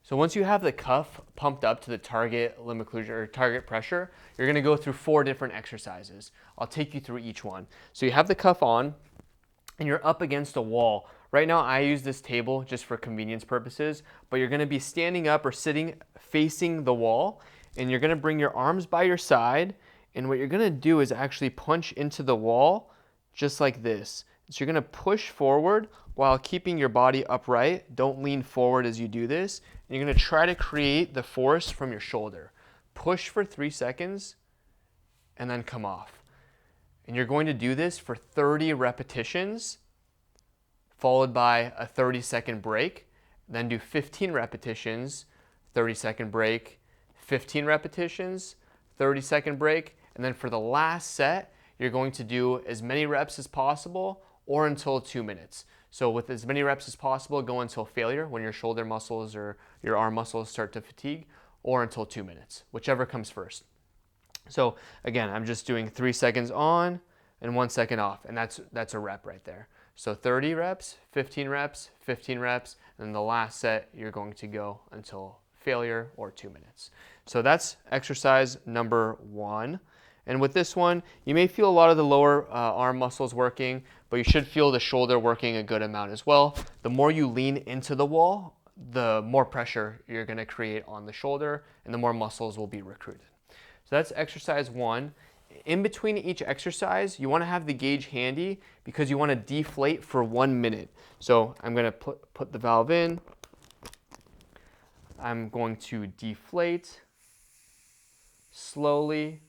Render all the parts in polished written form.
So once you have the cuff pumped up to the target limb occlusion or target pressure, you're gonna go through 4 different exercises. I'll take you through each one. So you have the cuff on and you're up against a wall. Right now I use this table just for convenience purposes, but you're gonna be standing up or sitting facing the wall, and you're gonna bring your arms by your side, and what you're gonna do is actually punch into the wall just like this. So you're gonna push forward while keeping your body upright. Don't lean forward as you do this. And you're gonna try to create the force from your shoulder. Push for 3 seconds and then come off. And you're going to do this for 30 repetitions, followed by a 30-second break. Then do 15 repetitions, 30-second break, 15 repetitions, 30-second break. And then for the last set, you're going to do as many reps as possible or until 2 minutes. So with as many reps as possible, go until failure when your shoulder muscles or your arm muscles start to fatigue, or until 2 minutes, whichever comes first. So again, I'm just doing 3 seconds on and 1 second off, and that's a rep right there. So 30 reps, 15 reps, 15 reps, and then the last set, you're going to go until failure or 2 minutes. So that's exercise number 1. And with this one, you may feel a lot of the lower arm muscles working, but you should feel the shoulder working a good amount as well. The more you lean into the wall, the more pressure you're going to create on the shoulder, and the more muscles will be recruited. So that's exercise 1. In between each exercise, you want to have the gauge handy because you want to deflate for 1 minute. So I'm going to put the valve in. I'm going to deflate slowly.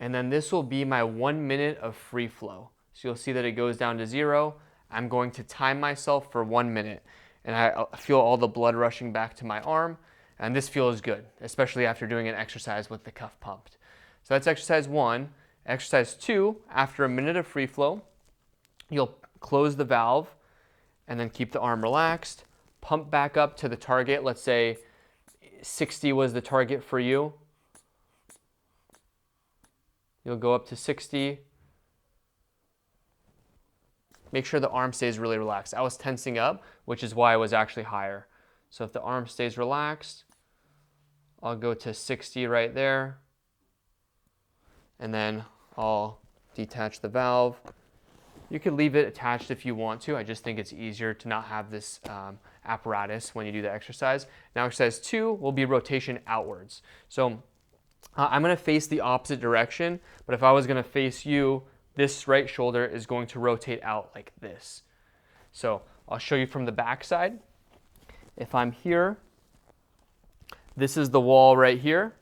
And then this will be my 1 minute of free flow. So you'll see that it goes down to 0. I'm going to time myself for 1 minute. And I feel all the blood rushing back to my arm. And this feels good, especially after doing an exercise with the cuff pumped. So that's exercise 1. Exercise 2, after a minute of free flow, you'll close the valve and then keep the arm relaxed. Pump back up to the target. Let's say 60 was the target for you. You'll go up to 60. Make sure the arm stays really relaxed. I was tensing up, which is why I was actually higher. So if the arm stays relaxed, I'll go to 60 right there. And then I'll detach the valve. You could leave it attached if you want to. I just think it's easier to not have this apparatus when you do the exercise. Now exercise 2 will be rotation outwards. So I'm going to face the opposite direction, but if I was going to face you, this right shoulder is going to rotate out like this. So I'll show you from the back side. If I'm here, this is the wall right here.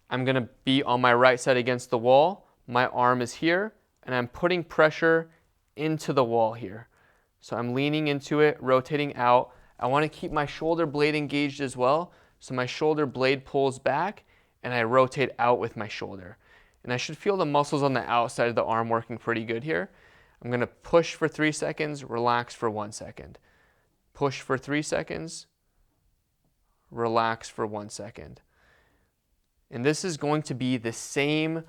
I'm going to be on my right side against the wall. My arm is here, and I'm putting pressure into the wall here. So I'm leaning into it, rotating out. I want to keep my shoulder blade engaged as well. So my shoulder blade pulls back, and I rotate out with my shoulder. And I should feel the muscles on the outside of the arm working pretty good here. I'm going to push for 3 seconds, relax for 1 second. Push for 3 seconds, relax for 1 second. And this is going to be the same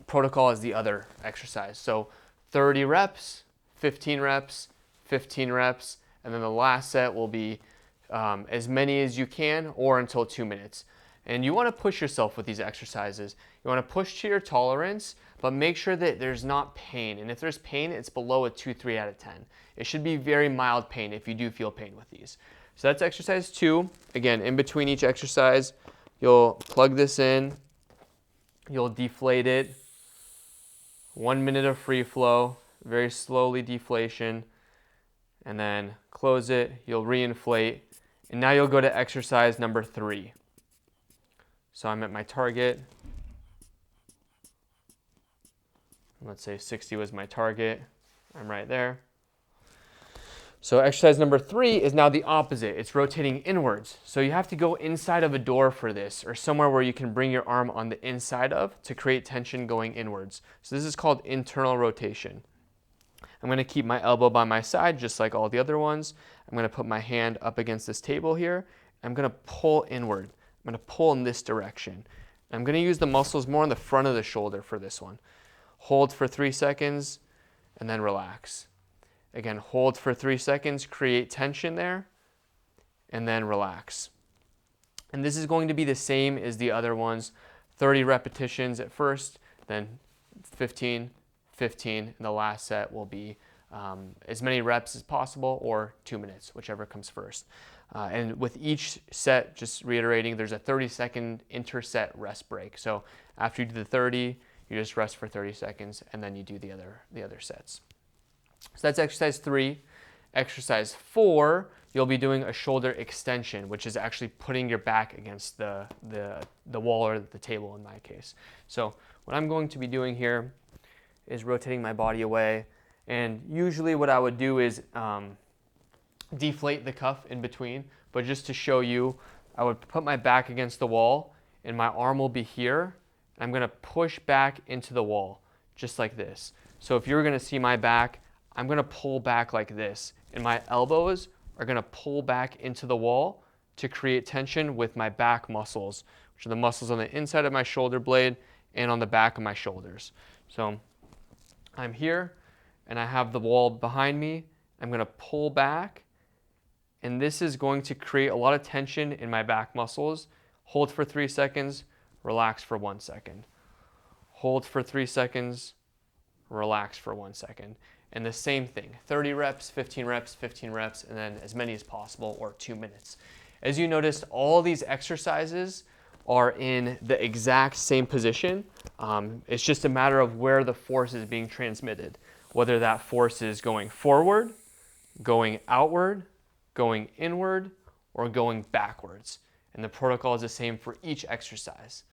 protocol as the other exercise. So 30 reps, 15 reps, 15 reps, and then the last set will be as many as you can or until 2 minutes. And you want to push yourself with these exercises. You want to push to your tolerance, but make sure that there's not pain. And if there's pain, it's below a 2-3 out of 10. It should be very mild pain if you do feel pain with these. So that's exercise 2. Again, in between each exercise, you'll plug this in, you'll deflate it. 1 minute of free flow, very slowly deflation, and then close it, you'll reinflate, and now you'll go to exercise number 3. So I'm at my target. Let's say 60 was my target. I'm right there. So exercise number 3 is now the opposite. It's rotating inwards. So you have to go inside of a door for this, or somewhere where you can bring your arm on the inside of to create tension going inwards. So this is called internal rotation. I'm going to keep my elbow by my side just like all the other ones. I'm going to put my hand up against this table here. I'm going to pull inward. I'm going to pull in this direction. I'm going to use the muscles more on the front of the shoulder for this one. Hold for 3 seconds and then relax. Again, hold for 3 seconds, create tension there, and then relax. And this is going to be the same as the other ones, 30 repetitions at first, then 15, 15, and the last set will be as many reps as possible or 2 minutes, whichever comes first. And with each set, just reiterating, there's a 30-second interset rest break. So after you do the 30, you just rest for 30 seconds, and then you do the other sets. So that's exercise 3. Exercise 4, you'll be doing a shoulder extension, which is actually putting your back against the wall or the table in my case. So what I'm going to be doing here is rotating my body away. And usually what I would do is deflate the cuff in between. But just to show you, I would put my back against the wall and my arm will be here. I'm going to push back into the wall, just like this. So if you're going to see my back, I'm going to pull back like this. And my elbows are going to pull back into the wall to create tension with my back muscles, which are the muscles on the inside of my shoulder blade and on the back of my shoulders. So I'm here and I have the wall behind me. I'm going to pull back, and this is going to create a lot of tension in my back muscles. Hold for 3 seconds, relax for 1 second. Hold for 3 seconds, relax for 1 second. And the same thing, 30 reps, 15 reps, 15 reps, and then as many as possible, or 2 minutes. As you noticed, all these exercises are in the exact same position. It's just a matter of where the force is being transmitted, whether that force is going forward, going outward, going inward, or going backwards. And the protocol is the same for each exercise.